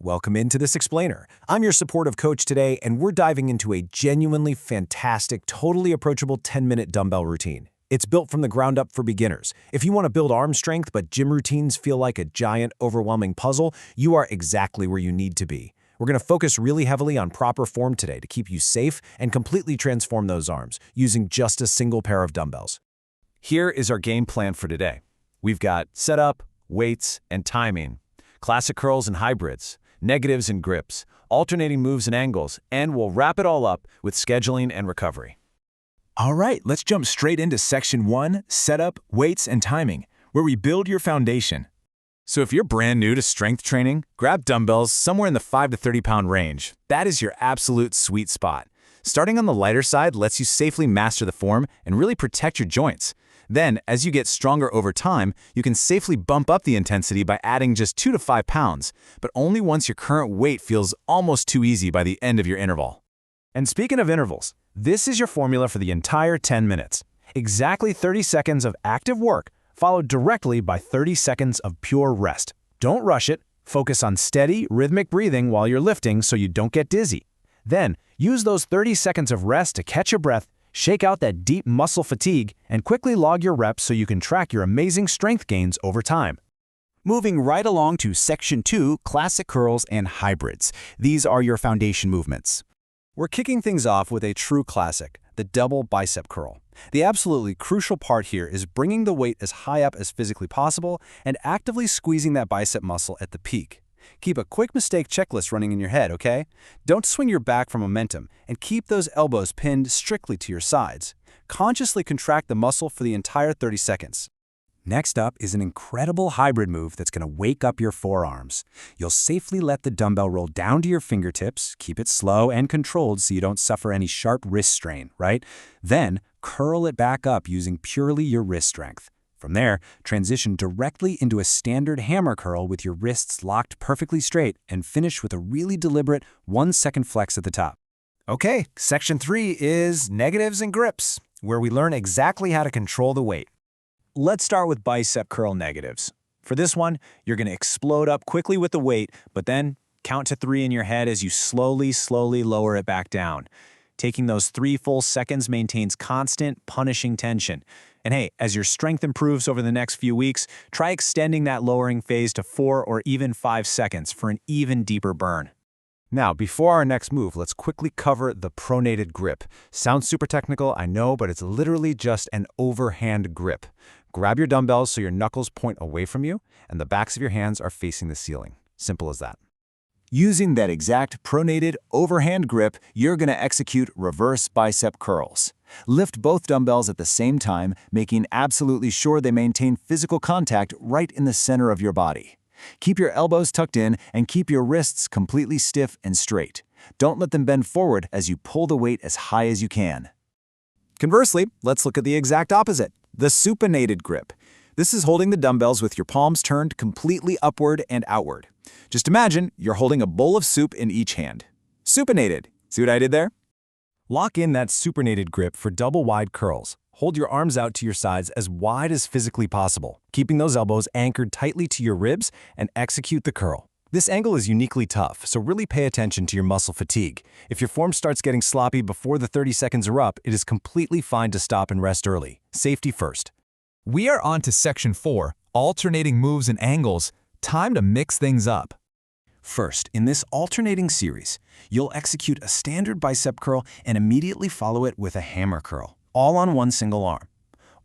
welcome into this explainer. I'm your supportive coach today, and we're diving into a genuinely fantastic, totally approachable 10-minute dumbbell routine. It's built from the ground up for beginners. If you want to build arm strength but gym routines feel like a giant, overwhelming puzzle, you are exactly where you need to be. We're going to focus really heavily on proper form today to keep you safe and completely transform those arms using just a single pair of dumbbells. Here is our game plan for today. We've got setup, weights, and timing, classic curls and hybrids, negatives and grips, alternating moves and angles, and we'll wrap it all up with scheduling and recovery. All right, let's jump straight into Section 1, Setup, Weights, and Timing, where we build your foundation. So if you're brand new to strength training, grab dumbbells somewhere in the 5 to 30 pound range. That is your absolute sweet spot. Starting on the lighter side lets you safely master the form and really protect your joints. Then, as you get stronger over time, you can safely bump up the intensity by adding just 2 to 5 pounds, but only once your current weight feels almost too easy by the end of your interval. And speaking of intervals, this is your formula for the entire 10 minutes. Exactly 30 seconds of active work, followed directly by 30 seconds of pure rest. Don't rush it. Focus on steady, rhythmic breathing while you're lifting so you don't get dizzy. Then, use those 30 seconds of rest to catch your breath, shake out that deep muscle fatigue, and quickly log your reps so you can track your amazing strength gains over time. Moving right along to Section 2, Classic Curls and Hybrids. These are your foundation movements. We're kicking things off with a true classic, the double bicep curl. The absolutely crucial part here is bringing the weight as high up as physically possible and actively squeezing that bicep muscle at the peak. Keep a quick mistake checklist running in your head, okay? Don't swing your back for momentum, and keep those elbows pinned strictly to your sides. Consciously contract the muscle for the entire 30 seconds. Next up is an incredible hybrid move that's going to wake up your forearms. You'll safely let the dumbbell roll down to your fingertips, keep it slow and controlled so you don't suffer any sharp wrist strain, right? Then, curl it back up using purely your wrist strength. From there, transition directly into a standard hammer curl with your wrists locked perfectly straight and finish with a really deliberate 1-second flex at the top. Okay, Section 3 is negatives and grips, where we learn exactly how to control the weight. Let's start with bicep curl negatives. For this one, you're going to explode up quickly with the weight, but then count to 3 in your head as you slowly lower it back down. Taking those 3 full seconds maintains constant, punishing tension. And hey, as your strength improves over the next few weeks, try extending that lowering phase to 4 or even 5 seconds for an even deeper burn. Now, before our next move, let's quickly cover the pronated grip. Sounds super technical, I know, but it's literally just an overhand grip. Grab your dumbbells so your knuckles point away from you and the backs of your hands are facing the ceiling. Simple as that. Using that exact pronated overhand grip, you're going to execute reverse bicep curls. Lift both dumbbells at the same time, making absolutely sure they maintain physical contact right in the center of your body. Keep your elbows tucked in and keep your wrists completely stiff and straight. Don't let them bend forward as you pull the weight as high as you can. Conversely, let's look at the exact opposite, the supinated grip. This is holding the dumbbells with your palms turned completely upward and outward. Just imagine you're holding a bowl of soup in each hand. Supinated. See what I did there? Lock in that supinated grip for double wide curls. Hold your arms out to your sides as wide as physically possible, keeping those elbows anchored tightly to your ribs, and execute the curl. This angle is uniquely tough, so really pay attention to your muscle fatigue. If your form starts getting sloppy before the 30 seconds are up, it is completely fine to stop and rest early. Safety first. We are on to Section 4, alternating moves and angles. Time to mix things up. First, in this alternating series, you'll execute a standard bicep curl and immediately follow it with a hammer curl, all on one single arm.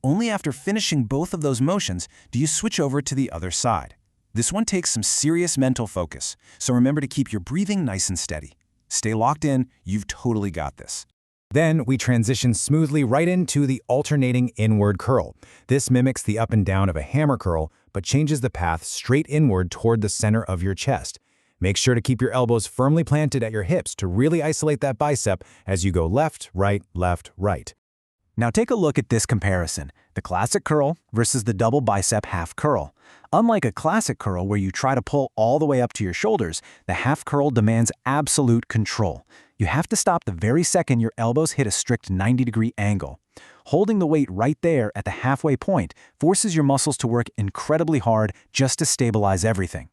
Only after finishing both of those motions do you switch over to the other side. This one takes some serious mental focus, so remember to keep your breathing nice and steady. Stay locked in, you've totally got this. Then we transition smoothly right into the alternating inward curl. This mimics the up and down of a hammer curl, but changes the path straight inward toward the center of your chest. Make sure to keep your elbows firmly planted at your hips to really isolate that bicep as you go left, right, left, right. Now take a look at this comparison, the classic curl versus the double bicep half curl. Unlike a classic curl where you try to pull all the way up to your shoulders, the half curl demands absolute control. You have to stop the very second your elbows hit a strict 90-degree angle. Holding the weight right there at the halfway point forces your muscles to work incredibly hard just to stabilize everything.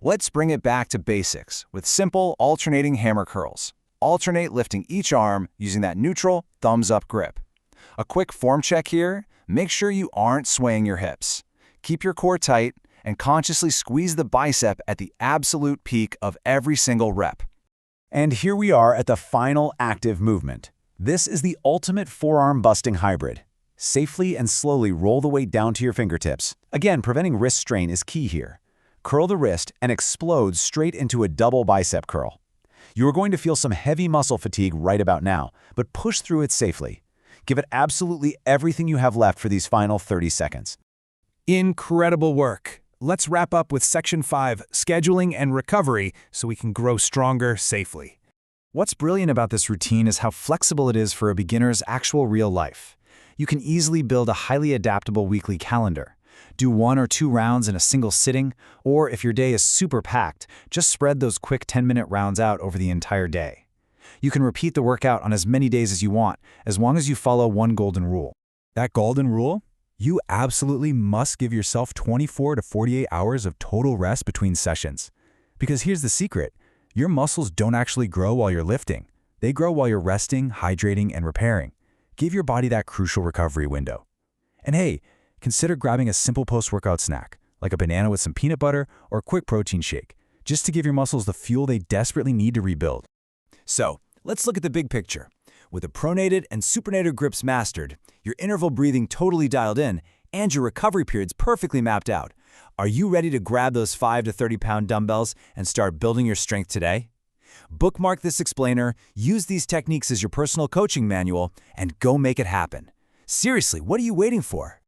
Let's bring it back to basics with simple alternating hammer curls. Alternate lifting each arm using that neutral thumbs-up grip. A quick form check here, make sure you aren't swaying your hips. Keep your core tight and consciously squeeze the bicep at the absolute peak of every single rep. And here we are at the final active movement. This is the ultimate forearm busting hybrid. Safely and slowly roll the weight down to your fingertips. Again, preventing wrist strain is key here. Curl the wrist and explode straight into a double bicep curl. You are going to feel some heavy muscle fatigue right about now, but push through it safely. Give it absolutely everything you have left for these final 30 seconds. Incredible work. Let's wrap up with Section 5, scheduling and recovery, so we can grow stronger safely. What's brilliant about this routine is how flexible it is for a beginner's actual real life. You can easily build a highly adaptable weekly calendar. Do 1 or 2 rounds in a single sitting, or if your day is super packed, just spread those quick 10-minute rounds out over the entire day. You can repeat the workout on as many days as you want, as long as you follow one golden rule. That golden rule? You absolutely must give yourself 24 to 48 hours of total rest between sessions. Because here's the secret, your muscles don't actually grow while you're lifting. They grow while you're resting, hydrating, and repairing. Give your body that crucial recovery window. And hey, consider grabbing a simple post-workout snack, like a banana with some peanut butter or a quick protein shake, just to give your muscles the fuel they desperately need to rebuild. So, let's look at the big picture. With the pronated and supinated grips mastered, your interval breathing totally dialed in, and your recovery periods perfectly mapped out, are you ready to grab those 5 to 30-pound dumbbells and start building your strength today? Bookmark this explainer, use these techniques as your personal coaching manual, and go make it happen. Seriously, what are you waiting for?